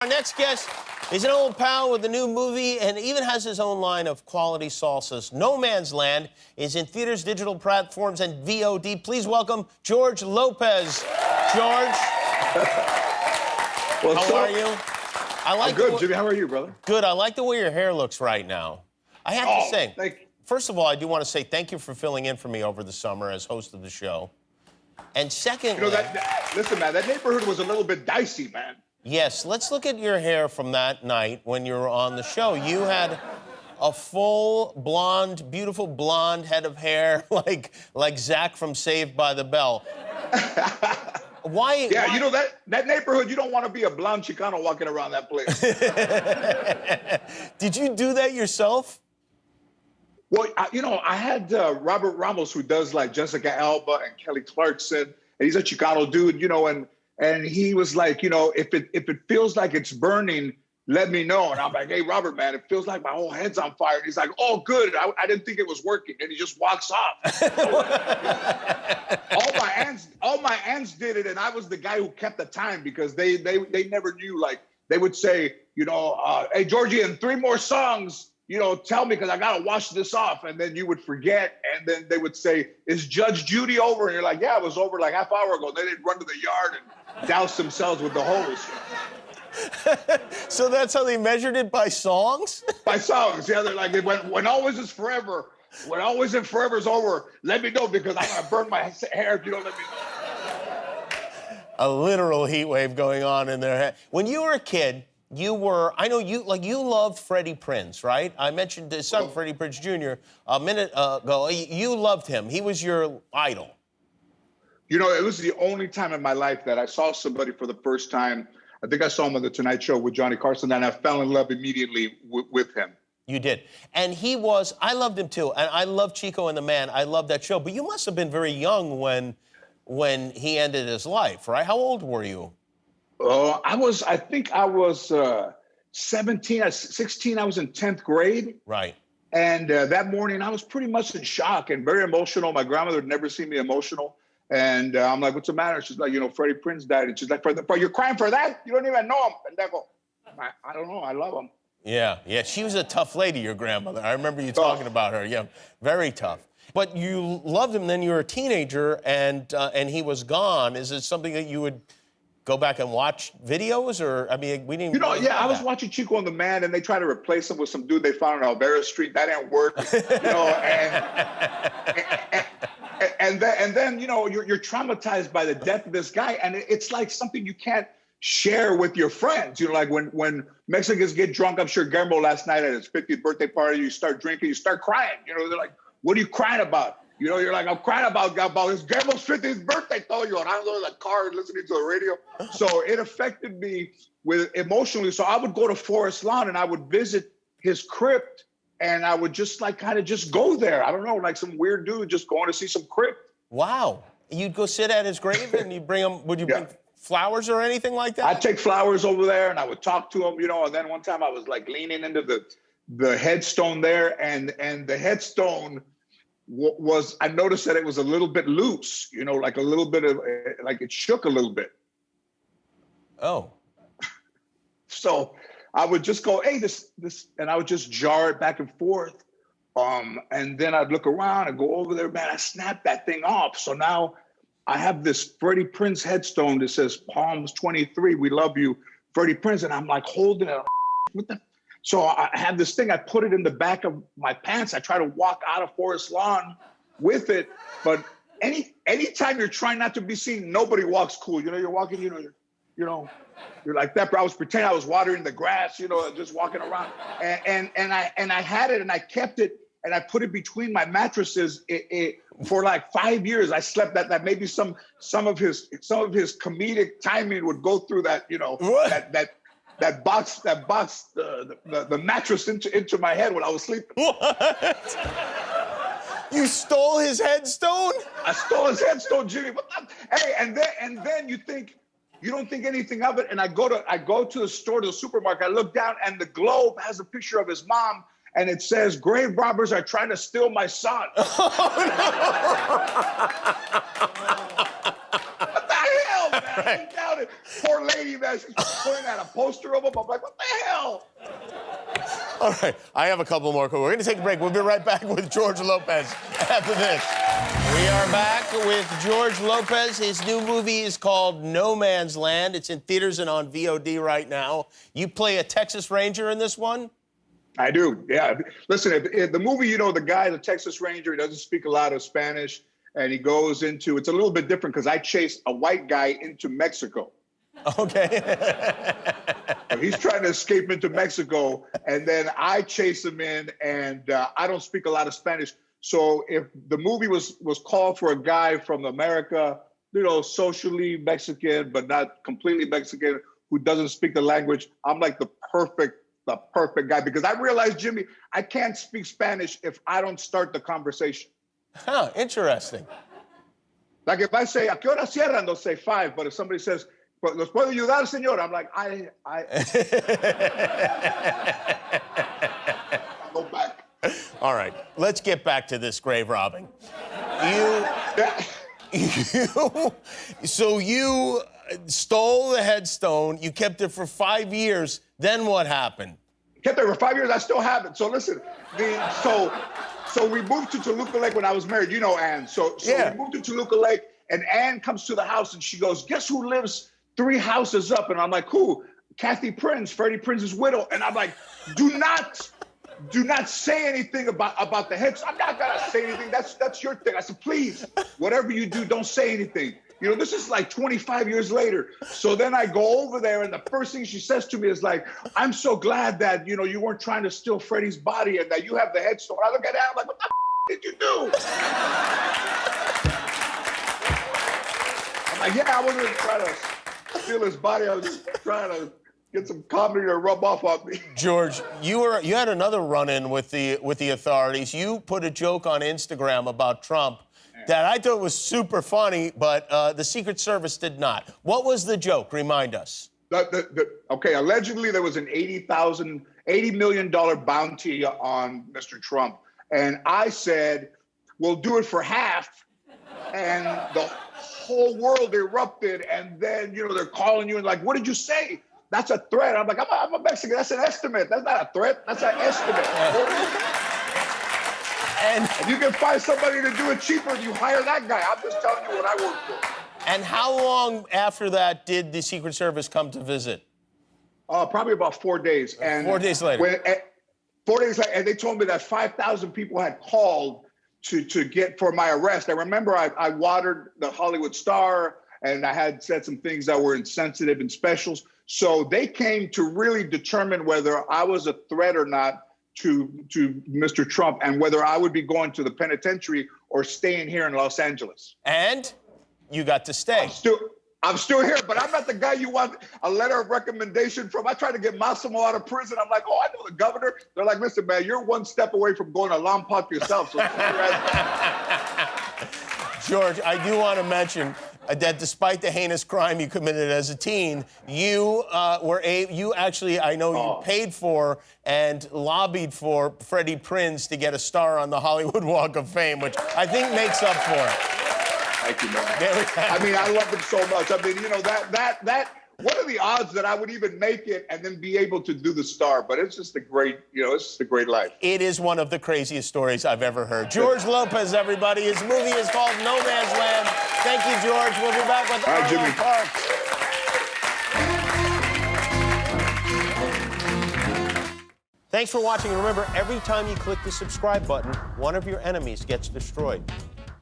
Our next guest is an old pal with a new movie and even has his own line of quality salsas. No Man's Land is in theaters, digital platforms, and VOD. Please welcome George Lopez. George, how are you? I'm good, Jimmy. How are you, brother? Good. I like the way your hair looks right now. I have to say, thank you. First of all, I do want to say thank you for filling in for me over the summer as host of the show. And secondly... You know, listen, man, that neighborhood was a little bit dicey, man. Yes, let's look at your hair from that night when you were on the show. You had a full blonde, beautiful blonde head of hair, like Zach from Saved by the Bell. Why? Yeah, you know, that neighborhood, you don't want to be a blonde Chicano walking around that place. Did you do that yourself? Well, I had Robert Ramos, who does like Jessica Alba and Kelly Clarkson, and he's a Chicano dude, you know, and he was like, you know, if it feels like it's burning, let me know. And I'm like, hey, Robert, man, it feels like my whole head's on fire. And he's like, oh, good. I didn't think it was working. And he just walks off. all my aunts did it, and I was the guy who kept the time because they never knew. Like, they would say, you know, hey, Georgie, in 3 more songs, you know, tell me because I got to wash this off. And then you would forget. And then they would say, is Judge Judy over? And you're like, yeah, it was over like half hour ago. Then they'd run to the yard and douse themselves with the hose. So that's how they measured it, by songs? By songs, yeah. They're like, when Always Is Forever, when Always and Forever is over, let me know because I'm going to burn my hair if you don't let me know. A literal heat wave going on in their head. When you were a kid, I know you loved Freddie Prinze, right? I mentioned his son, Freddie Prinze Jr., a minute ago. You loved him. He was your idol. You know, it was the only time in my life that I saw somebody for the first time. I think I saw him on The Tonight Show with Johnny Carson, and I fell in love immediately with him. You did. And I loved him too. And I love Chico and the Man. I love that show. But you must have been very young when he ended his life, right? How old were you? I think I was 17, 16. I was in 10th grade. Right. And that morning, I was pretty much in shock and very emotional. My grandmother had never seen me emotional. And I'm like, what's the matter? She's like, you know, Freddie Prinze died. And she's like, you're crying for that? You don't even know him. And I don't know. I love him. Yeah. She was a tough lady, your grandmother. I remember you talking about her. Yeah, very tough. But you loved him, then you were a teenager, and he was gone. Is it something that you would go back and watch videos? Or, I mean, we didn't... You know, I was watching Chico and the Man, and they tried to replace him with some dude they found on Alvera Street. That didn't work. You know, and then, you know, you're traumatized by the death of this guy, and it's like something you can't share with your friends. You know, like when Mexicans get drunk, I'm sure Guillermo last night at his 50th birthday party, you start drinking, you start crying. You know, they're like, what are you crying about? You know, you're like, I'm crying about his Guillermo's 50th birthday. Todo llorando in the car listening to the radio. So it affected me emotionally. So I would go to Forest Lawn and I would visit his crypt. And I would just kind of go there. I don't know, like some weird dude just going to see some crypt. Wow. You'd go sit at his grave and you bring him, would you bring flowers or anything like that? I'd take flowers over there and I would talk to him, you know, and then one time I was like leaning into the headstone there and the headstone I noticed that it was a little bit loose, you know, like a little bit of, like it shook a little bit. Oh. So I would just go, hey, this, and I would just jar it back and forth. And then I'd look around and go over there, man, I snapped that thing off. So now I have this Freddie Prinze headstone that says Palms 23, we love you, Freddie Prinze. And I'm like holding it. So I have this thing, I put it in the back of my pants. I try to walk out of Forest Lawn with it. But anytime you're trying not to be seen, nobody walks cool. You know, you're walking, you know, you're like that, but I was pretending I was watering the grass, you know, just walking around. And I had it and I kept it and I put it between my mattresses for like 5 years. I slept that maybe some of his comedic timing would go through that, you know, that box the mattress into my head when I was sleeping. What? You stole his headstone? I stole his headstone, Jimmy. Hey, and then you don't think anything of it. And I go to the store, to the supermarket. I look down, and the Globe has a picture of his mom, and it says, "Grave robbers are trying to steal my son." Oh, no. What the hell, man? Right. Poor lady lady, man. She's pointing at a poster of him. I'm like, what the hell? All right, I have a couple more. We're going to take a break. We'll be right back with George Lopez after this. We are back with George Lopez. His new movie is called No Man's Land. It's in theaters and on VOD right now. You play a Texas Ranger in this one? I do, yeah. Listen, if the movie, the guy, the Texas Ranger, he doesn't speak a lot of Spanish, and he goes into, it's a little bit different because I chased a white guy into Mexico. Okay. He's trying to escape into Mexico, and then I chase him in, and I don't speak a lot of Spanish. So if the movie was called for a guy from America, socially Mexican, but not completely Mexican, who doesn't speak the language, I'm like the perfect guy, because I realized, Jimmy, I can't speak Spanish if I don't start the conversation. Huh, interesting. Like if I say, ¿a qué hora cierran? They'll say 5, but if somebody says, ¿Los puedo ayudar, señor? I'm like, I go back. All right, let's get back to this grave robbing. So you stole the headstone, you kept it for 5 years, then what happened? Kept it for 5 years, I still have it. So listen, so we moved to Toluca Lake when I was married, Ann. So yeah. We moved to Toluca Lake, and Ann comes to the house and she goes, guess who lives 3 houses up? And I'm like, who? Kathy Prinze, Freddie Prinze's widow. And I'm like, do not say anything about the heads. I'm not gonna say anything. That's your thing. I said, please, whatever you do, don't say anything. This is like 25 years later. So then I go over there, and the first thing she says to me is like, I'm so glad that, you weren't trying to steal Freddie's body and that you have the headstone. I look at that, I'm like, what the did you do? I'm like, yeah, I wasn't trying to steal his body. I was just trying to get some comedy to rub off on me. George, you had another run-in with the authorities. You put a joke on Instagram about Trump that I thought was super funny, but the Secret Service did not. What was the joke? Remind us. Okay, allegedly there was an $80 million bounty on Mr. Trump. And I said, we'll do it for half. And the whole world erupted. And then, they're calling you and like, what did you say? That's a threat. I'm like, I'm a Mexican. That's an estimate. That's not a threat. That's an estimate. And if you can find somebody to do it cheaper, you hire that guy. I'm just telling you what I work for. And how long after that did the Secret Service come to visit? Probably about 4 days. And 4 days later. 4 days later, and they told me that 5,000 people had called to get for my arrest. I remember I watered the Hollywood Star, and I had said some things that were insensitive in specials. So they came to really determine whether I was a threat or not to Mr. Trump, and whether I would be going to the penitentiary or staying here in Los Angeles. And you got to stay. I'm still here, but I'm not the guy you want a letter of recommendation from. I tried to get Massimo out of prison. I'm like, oh, I know the governor. They're like, listen, man, you're one step away from going to Lompoc yourself. So George, I do want to mention that despite the heinous crime you committed as a teen, you actually, I know you paid for and lobbied for Freddie Prinze to get a star on the Hollywood Walk of Fame, which I think makes up for it. Thank you, man. I mean, I love him so much. I mean, what are the odds that I would even make it and then be able to do the star? But it's just a great, it's just a great life. It is one of the craziest stories I've ever heard. George Lopez, everybody. His movie is called No Man's Land. Thank you, George. We'll be back with Jimmy Parks. Thanks for watching. And remember, every time you click the subscribe button, one of your enemies gets destroyed.